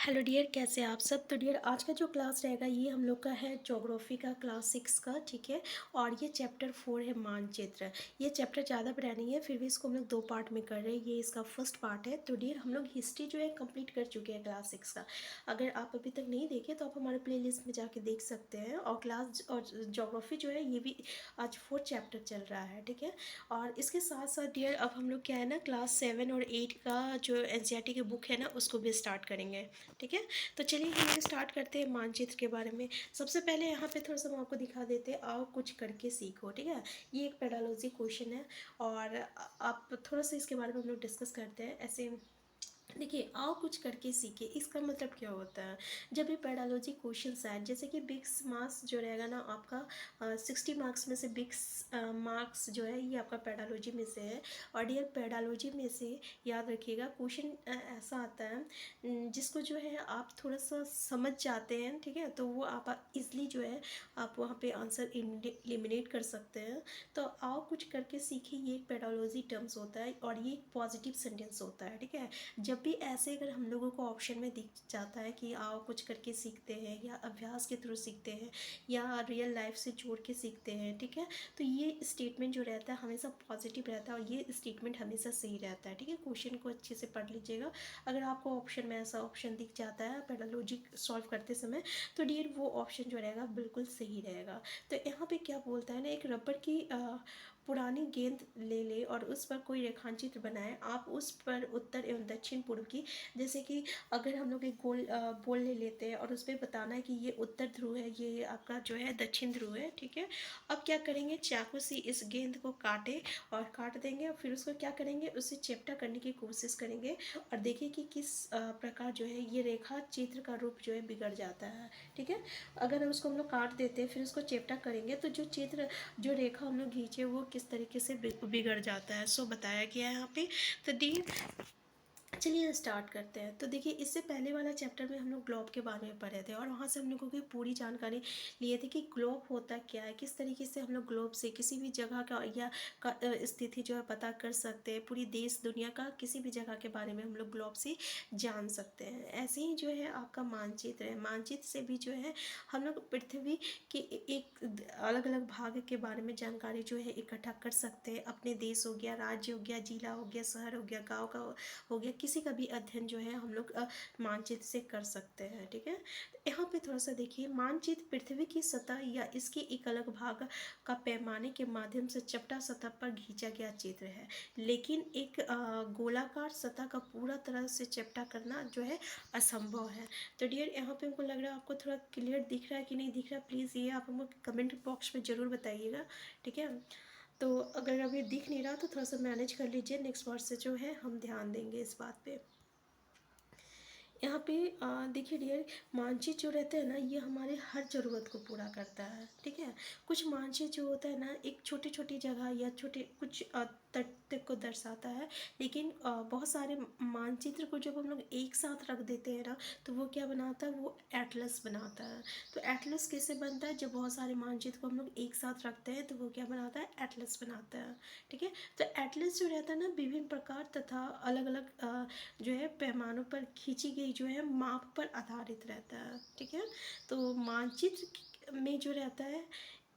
Hello dear, कैसे हैं आप सब। तो डियर, आज का जो क्लास रहेगा ये हम लोग का है ज्योग्राफी का क्लास 6 का, ठीक है। और ये चैप्टर 4 है मानचित्र। ये चैप्टर ज़्यादा बड़ा नहीं है, फिर भी इसको हम लोग 2 पार्ट में कर रहे हैं। ये इसका फर्स्ट पार्ट है। तो डियर, हम लोग हिस्ट्री जो है कंप्लीट कर चुके हैं क्लास 6 का। अगर आप अभी तक नहीं देखे तो आप हमारे प्ले लिस्ट में जाके देख सकते हैं। और क्लास और ज्योग्राफी जो है ये भी आज 4 चैप्टर चल रहा है, ठीक है। और इसके साथ साथ डियर, अब हम लोग क्या है ना, क्लास 7 और 8 का जो एनसीईआरटी की बुक है ना उसको भी स्टार्ट करेंगे, ठीक है। तो चलिए हम लोग स्टार्ट करते हैं मानचित्र के बारे में। सबसे पहले यहाँ पे थोड़ा सा हम आपको दिखा देते हैं, आओ कुछ करके सीखो, ठीक है। ये एक पेडालॉजी क्वेश्चन है और आप थोड़ा सा इसके बारे में हम लोग डिस्कस करते हैं। ऐसे देखिए, आओ कुछ करके सीखे, इसका मतलब क्या होता है। जब ये पेडालॉजी क्वेश्चंस आए, जैसे कि बिग्स मार्क्स जो रहेगा ना आपका 60 मार्क्स में से बिग्स मार्क्स जो है ये आपका पेडालॉजी में से है। और डियर, पेडालॉजी में से याद रखिएगा क्वेश्चन ऐसा आता है जिसको जो है आप थोड़ा सा समझ जाते हैं, ठीक है। तो वो आप इजली जो है आप वहाँ पे आंसर एलिमिनेट कर सकते हैं। तो आओ कुछ करके सीखे, ये एक पेडालॉजी टर्म्स होता है और ये एक पॉजिटिव सेंटेंस होता है, ठीक है। जब भी ऐसे अगर हम लोगों को ऑप्शन में दिख जाता है कि आओ कुछ करके सीखते हैं या अभ्यास के थ्रू सीखते हैं या रियल लाइफ से जोड़ के सीखते हैं, ठीक है। तो ये स्टेटमेंट जो रहता है हमेशा पॉजिटिव रहता है और ये स्टेटमेंट हमेशा सही रहता है, ठीक है। क्वेश्चन को अच्छे से पढ़ लीजिएगा। अगर आपको ऑप्शन में ऐसा ऑप्शन दिख जाता है पेडालॉजी सॉल्व करते समय, तो डियर वो ऑप्शन जो रहेगा बिल्कुल सही रहेगा। तो यहाँ पे क्या बोलता है ना, एक रबड़ की पुरानी गेंद ले ले और उस पर कोई रेखांचित्र बनाए। आप उस पर उत्तर एवं दक्षिण पूर्व की, जैसे कि अगर हम लोग एक गोल बॉल ले लेते हैं और उस पर बताना है कि ये उत्तर ध्रुव है, ये आपका जो है दक्षिण ध्रुव है, ठीक है। अब क्या करेंगे, चाकू से इस गेंद को काटे और काट देंगे और फिर उसको क्या करेंगे, उसे चेप्टा करने की कोशिश करेंगे और देखिए कि किस प्रकार जो है ये रेखा चित्र का रूप जो है बिगड़ जाता है, ठीक है। अगर उसको हम लोग काट देते हैं फिर उसको चेप्टा करेंगे तो जो चित्र, जो रेखा हम लोग खींचे वो किस तरीके से बिगड़ जाता है, सो बताया गया है यहाँ पे। तो डी, चलिए स्टार्ट करते हैं। तो देखिए, इससे पहले वाला चैप्टर में हम लोग ग्लोब के बारे में पढ़े थे और वहाँ से हम लोगों की पूरी जानकारी लिए थे कि ग्लोब होता क्या है, किस तरीके से हम लोग ग्लोब से किसी भी जगह का या का स्थिति जो है पता कर सकते हैं। पूरी देश दुनिया का किसी भी जगह के बारे में हम लोग ग्लोब से जान सकते हैं। ऐसे ही जो है आपका मानचित्र है, मानचित्र से भी जो है हम लोग पृथ्वी के एक अलग अलग भाग के बारे में जानकारी जो है इकट्ठा कर सकते हैं। अपने देश हो गया, राज्य हो गया, जिला हो गया, शहर हो गया, गाँव का हो गया, किसी का भी अध्ययन जो है हम लोग मानचित्र से कर सकते हैं, ठीक है। यहाँ पे थोड़ा सा देखिए, मानचित्र पृथ्वी की सतह या इसके एक अलग भाग का पैमाने के माध्यम से चपटा सतह पर खींचा गया चित्र है। लेकिन एक गोलाकार सतह का पूरा तरह से चपटा करना जो है असंभव है। तो डियर, यहाँ पे हमको लग रहा है आपको थोड़ा क्लियर दिख रहा है कि नहीं दिख रहा, प्लीज़ ये आप हमको कमेंट बॉक्स में ज़रूर बताइएगा, ठीक है। तो अगर अभी दिख नहीं रहा तो थोड़ा सा मैनेज कर लीजिए, नेक्स्ट बार से जो है हम ध्यान देंगे इस बात पे। यहाँ पे देखिए डियर, मानचित्र जो रहता है ना ये हमारे हर ज़रूरत को पूरा करता है, ठीक है। कुछ मानचित्र जो होता है ना एक छोटी छोटी जगह या छोटे कुछ तथ्य को दर्शाता है, लेकिन बहुत सारे मानचित्र को जब हम लोग एक साथ रख देते हैं ना तो वो क्या बनाता है, वो एटलस बनाता है। तो एटलस कैसे बनता है, जब बहुत सारे मानचित्र को हम लोग एक साथ रखते हैं तो वो क्या बनाता है, एटलस बनाता है, ठीक है। तो एटलस जो रहता है ना विभिन्न प्रकार तथा अलग अलग जो है पैमानों पर खींची गई जो है माप पर आधारित रहता है, ठीक है। तो मानचित्र में जो रहता है,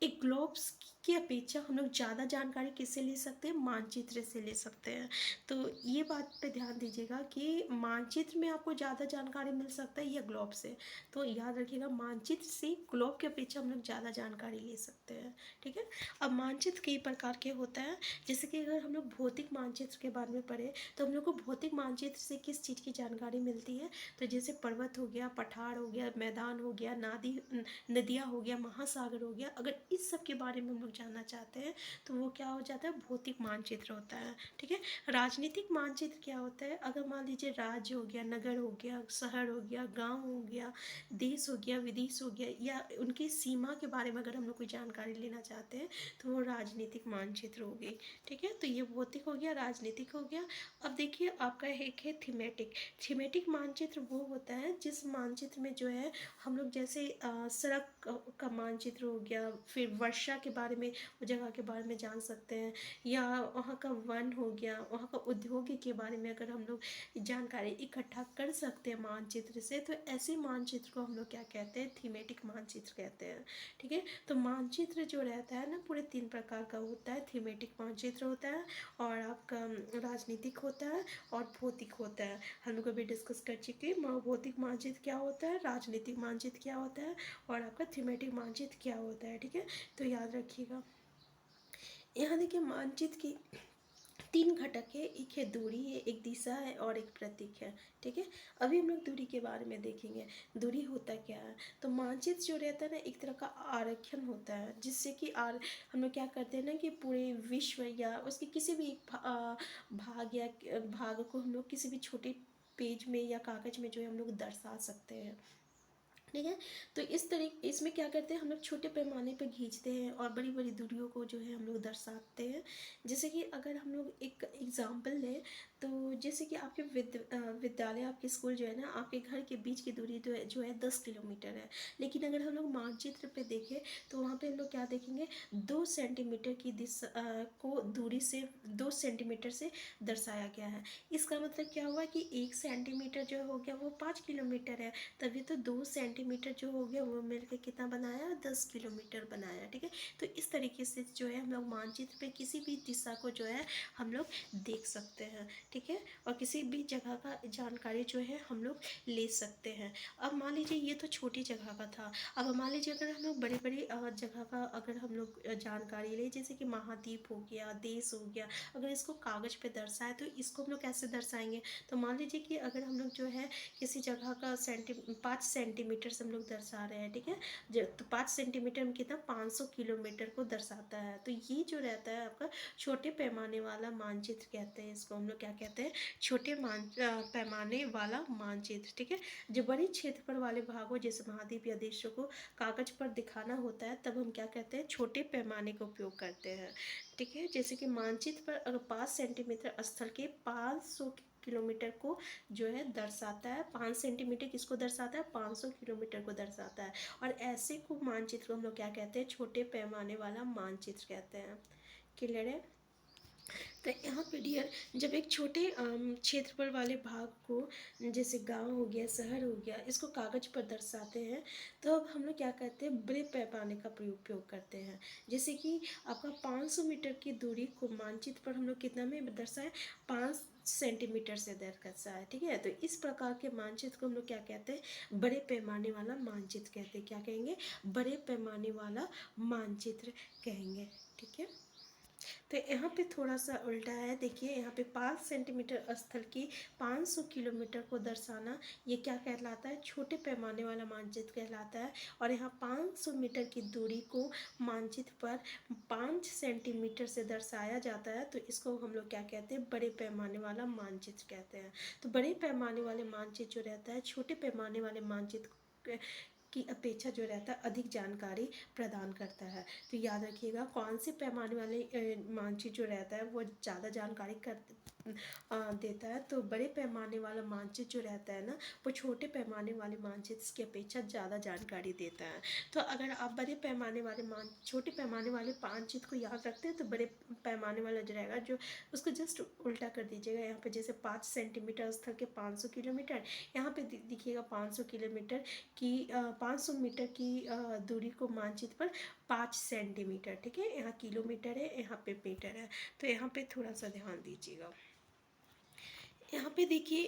एक ग्लोब्स की अपेक्षा हम लोग ज़्यादा जानकारी किससे ले सकते हैं, मानचित्र से ले सकते हैं। तो ये बात पे ध्यान दीजिएगा कि मानचित्र में आपको ज़्यादा जानकारी मिल सकता है या ग्लोब से। तो याद रखिएगा, मानचित्र से ग्लोब की अपेक्षा हम लोग ज़्यादा जानकारी ले सकते हैं, ठीक है। अब मानचित्र कई प्रकार के होता है, जैसे कि अगर हम लोग भौतिक मानचित्र के बारे में पढ़े तो हम लोग को भौतिक मानचित्र से किस चीज़ की जानकारी मिलती है, तो जैसे पर्वत हो गया, पठार हो गया, मैदान हो गया, नदियाँ हो गया, महासागर हो गया। अगर इस सब के बारे में हम लोग जानना चाहते हैं तो वो क्या हो जाता है, भौतिक मानचित्र होता है, ठीक है। राजनीतिक मानचित्र क्या होता है, अगर मान लीजिए राज्य हो गया, नगर हो गया, शहर हो गया, गाँव हो गया, देश हो गया, विदेश हो गया, या उनकी सीमा के बारे में अगर हम लोग कोई जानकारी लेना चाहते हैं तो वो राजनीतिक मानचित्र हो गई, ठीक है। तो ये भौतिक हो गया, राजनीतिक हो गया। अब देखिए आपका एक है थीमेटिक। थीमेटिक मानचित्र वो होता है जिस मानचित्र में जो है हम लोग जैसे सड़क का मानचित्र हो गया, फिर वर्षा के बारे में, वो जगह के बारे में जान सकते हैं, या वहाँ का वन हो गया, वहाँ का उद्योग के बारे में अगर हम लोग जानकारी इकट्ठा कर सकते हैं मानचित्र से, तो ऐसे मानचित्र को हम लोग क्या कहते हैं, थीमेटिक मानचित्र कहते हैं। ठीक है, तो मानचित्र जो रहता है ना पूरे 3 प्रकार का होता है। थीमेटिक मानचित्र होता है, और आपका राजनीतिक होता है, और भौतिक होता है। हम लोग अभी डिस्कस कर चुके भौतिक मानचित्र क्या होता है, राजनीतिक मानचित्र क्या होता है, और आपका थीमेटिक मानचित्र क्या होता है। ठीक है, तो याद रखिएगा। यहाँ देखिए मानचित्र की 3 घटक है, एक है दूरी है, एक दिशा है, और एक प्रतीक है। ठीक है, अभी हम लोग दूरी के बारे में देखेंगे। दूरी होता क्या है, तो मानचित्र जो रहता है ना एक तरह का आरेखन होता है, जिससे कि हम लोग क्या करते हैं ना कि पूरे विश्व या उसके किसी भी एक भाग या भाग को हम लोग किसी भी छोटे पेज में या कागज में जो है हम लोग दर्शा सकते हैं। ठीक है, तो इस तरीके इसमें क्या करते हैं हम लोग छोटे पैमाने पर खींचते हैं और बड़ी बड़ी दूरियों को जो है हम लोग दर्शाते हैं। जैसे कि अगर हम लोग एक एग्जांपल लें, तो जैसे कि आपके विद्यालय, आपके स्कूल जो है ना, आपके घर के बीच की दूरी जो है 10 किलोमीटर है। लेकिन अगर हम लोग मानचित्र पे देखें तो वहाँ पे हम लोग क्या देखेंगे, 2 सेंटीमीटर की को दूरी से 2 सेंटीमीटर से दर्शाया गया है। इसका मतलब क्या हुआ कि 1 सेंटीमीटर जो हो गया वो 5 किलोमीटर है, तभी तो 2 सेंटीमीटर जो हो गया वो मिलकर कितना बनाया, 10 किलोमीटर बनाया। ठीक है, तो इस तरीके से जो है हम लोग मानचित्र पे किसी भी दिशा को जो है हम लोग देख सकते हैं। ठीक है, और किसी भी जगह का जानकारी जो है हम लोग ले सकते हैं। अब मान लीजिए ये तो छोटी जगह का था। अब मान लीजिए अगर हम लोग बड़ी बड़ी जगह का अगर हम लोग जानकारी ले, जैसे कि महाद्वीप हो गया, देश हो गया, अगर इसको कागज़ पे दर्शाए तो इसको हम लोग कैसे दर्शाएंगे। तो मान लीजिए कि अगर हम लोग जो है किसी जगह का 5 सेंटीमीटर से हम लोग दर्शा रहे हैं। ठीक है, तो 5 सेंटीमीटर में कितना, 500 किलोमीटर को दर्शाता है। तो ये जो रहता है आपका छोटे पैमाने वाला मानचित्र कहते हैं, इसको हम लोग क्या कहते हैं, छोटे पैमाने वाला मानचित्र। ठीक है, जो बड़े क्षेत्रफल वाले भागों जैसे महाद्वीप या देशों को कागज पर दिखाना होता है तब हम क्या कहते हैं, छोटे पैमाने का उपयोग करते हैं। ठीक है, जैसे कि मानचित्र पर अगर 5 सेंटीमीटर स्थल के 500 किलोमीटर को जो है दर्शाता है, 5 सेंटीमीटर किसको दर्शाता है, 500 किलोमीटर को दर्शाता है। और ऐसे को मानचित्र को हम लोग क्या कहते हैं, छोटे पैमाने वाला मानचित्र कहते हैं। क्लियर है। तो यहाँ पे डियर जब एक छोटे क्षेत्रफल वाले भाग को, जैसे गांव हो गया, शहर हो गया, इसको कागज पर दर्शाते हैं, तो अब हम लोग क्या करते हैं, बड़े पैमाने का उपयोग करते हैं। जैसे कि आपका 500 मीटर की दूरी को मानचित्र पर हम लोग कितना में दर्शाएं, 5 सेंटीमीटर से दर्शाएं। ठीक है, तो इस प्रकार के मानचित्र को हम लोग क्या कहते हैं, बड़े पैमाने वाला मानचित्र कहते हैं। क्या कहेंगे, बड़े पैमाने वाला मानचित्र कहेंगे। ठीक है, तो यहाँ पे थोड़ा सा उल्टा है। देखिए यहाँ पे 5 सेंटीमीटर स्थल की 500 किलोमीटर को दर्शाना, ये क्या कहलाता है, छोटे पैमाने वाला मानचित्र कहलाता है। और यहाँ 500 मीटर की दूरी को मानचित्र पर 5 सेंटीमीटर से दर्शाया जाता है, तो इसको हम लोग क्या कहते हैं, बड़े पैमाने वाला मानचित्र कहते हैं। तो बड़े पैमाने वाले मानचित्र जो रहता है छोटे पैमाने वाले मानचित्र की अपेक्षा जो रहता है अधिक जानकारी प्रदान करता है। तो याद रखिएगा, कौन से पैमाने वाले मानचित्र जो रहता है वो ज़्यादा जानकारी देता है, तो बड़े पैमाने वाला मानचित्र जो रहता है ना वो छोटे पैमाने वाले मानचित्र की अपेक्षा ज़्यादा जानकारी देता है। तो अगर आप बड़े पैमाने वाले छोटे पैमाने वाले मानचित्र को याद रखते हैं तो बड़े पैमाने वाला जो रहेगा जो उसको जस्ट उल्टा कर दीजिएगा। यहाँ पे जैसे 5 सेंटीमीटर स्थल के 500 किलोमीटर, यहाँ पे दिखिएगा 500 किलोमीटर की 500 मीटर की दूरी को मानचित्र पर 5 सेंटीमीटर। ठीक है, यहाँ किलोमीटर है, यहाँ पे मीटर है, तो यहाँ पे थोड़ा सा ध्यान दीजिएगा। यहाँ पे देखिए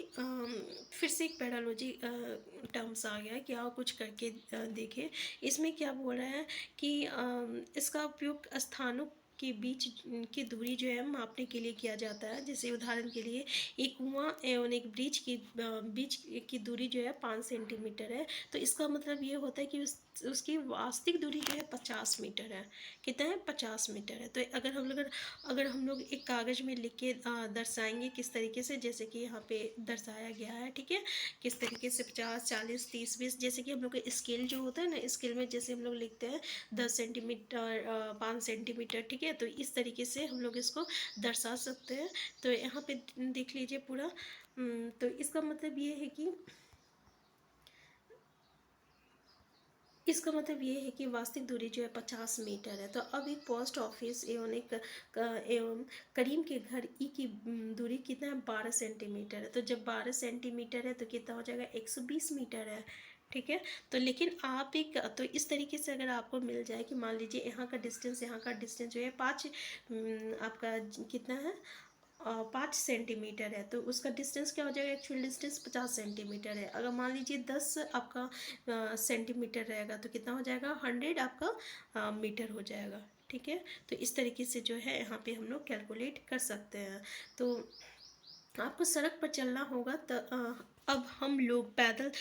फिर से एक पैरालॉजी टर्म्स आ गया कि आप कुछ करके देखें। इसमें क्या बोल रहा है कि इसका उपयोग स्थानों के बीच की दूरी जो है मापने के लिए किया जाता है। जैसे उदाहरण के लिए एक कुआं एवं एक ब्रिज की बीच की दूरी जो है 5 सेंटीमीटर है, तो इसका मतलब ये होता है कि उसकी वास्तविक दूरी जो है 50 मीटर है। कितना है, 50 मीटर है। तो अगर हम लोग एक कागज़ में लिख के दर्शाएंगे किस तरीके से, जैसे कि यहाँ पे दर्शाया गया है। ठीक है, किस तरीके से 50, 40, 30, 20, जैसे कि हम लोग का स्केल जो होता है ना, स्केल में जैसे हम लोग लिखते हैं 10 सेंटीमीटर, 5 सेंटीमीटर। ठीक है, तो इस तरीके से हम लोग इसको दर्शा सकते हैं। तो यहाँ पे देख लीजिए पूरा। तो इसका मतलब ये है कि इसका मतलब ये है कि वास्तविक दूरी जो है 50 मीटर है। तो अब एक पोस्ट ऑफिस एवं एवं करीम के घर ई की दूरी कितना है, 12 सेंटीमीटर है। तो जब 12 सेंटीमीटर है तो कितना हो जाएगा, 120 मीटर है। ठीक है। तो लेकिन आप एक तो इस तरीके से अगर आपको मिल जाए कि मान लीजिए यहाँ का डिस्टेंस, यहाँ का डिस्टेंस जो है 5 आपका कितना है, 5 सेंटीमीटर है, तो उसका डिस्टेंस क्या हो जाएगा, एक्चुअल डिस्टेंस 50 सेंटीमीटर है। अगर मान लीजिए 10 आपका सेंटीमीटर रहेगा तो कितना हो जाएगा, 100 आपका मीटर हो जाएगा। ठीक है। तो इस तरीके से जो है यहाँ पे हम लोग कैलकुलेट कर सकते हैं। तो आपको सड़क पर चलना होगा तो अब हम लोग पैदल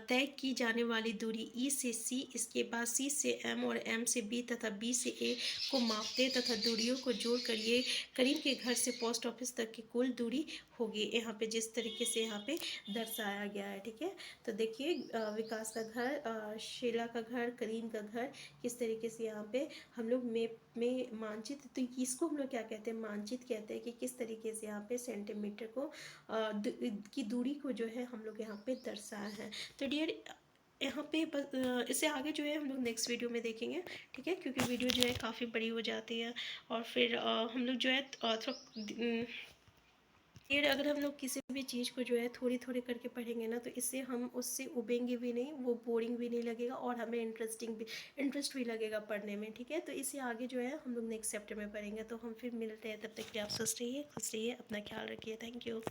तय की जाने वाली दूरी ई से सी, इसके बाद सी से एम और एम से बी तथा बी से ए को मापते तथा दूरियों को जोड़कर ये करीम के घर से पोस्ट ऑफिस तक की कुल दूरी होगी। यहाँ पे जिस तरीके से यहाँ पे दर्शाया गया है। ठीक है। तो देखिए विकास का घर, शीला का घर, करीम का घर, किस तरीके से यहाँ पे हम लोग मैप में मानचित्र, तो इसको हम लोग क्या कहते हैं, मानचित्र कहते हैं कि किस तरीके से यहाँ पे सेंटीमीटर को की दूरी को जो है हम लोग यहाँ पे दर्शाया है। तो डियर यहाँ पे बस इससे आगे जो है हम लोग नेक्स्ट वीडियो में देखेंगे। ठीक है। क्योंकि वीडियो जो है काफ़ी बड़ी हो जाती है और फिर हम लोग जो है थोड़ा फिर अगर हम लोग किसी भी चीज़ को जो है थोड़ी थोड़ी करके पढ़ेंगे ना, तो इससे हम उससे उबेंगे भी नहीं, वो बोरिंग भी नहीं लगेगा और हमें इंटरेस्ट भी लगेगा पढ़ने में। ठीक है। तो इससे आगे जो है हम लोग नेक्स्ट चैप्टर में पढ़ेंगे। तो हम फिर मिलते हैं, तब तक के लिए आप स्वस्थ रहिए, खुश रहिए, अपना ख्याल रखिए। Thank you.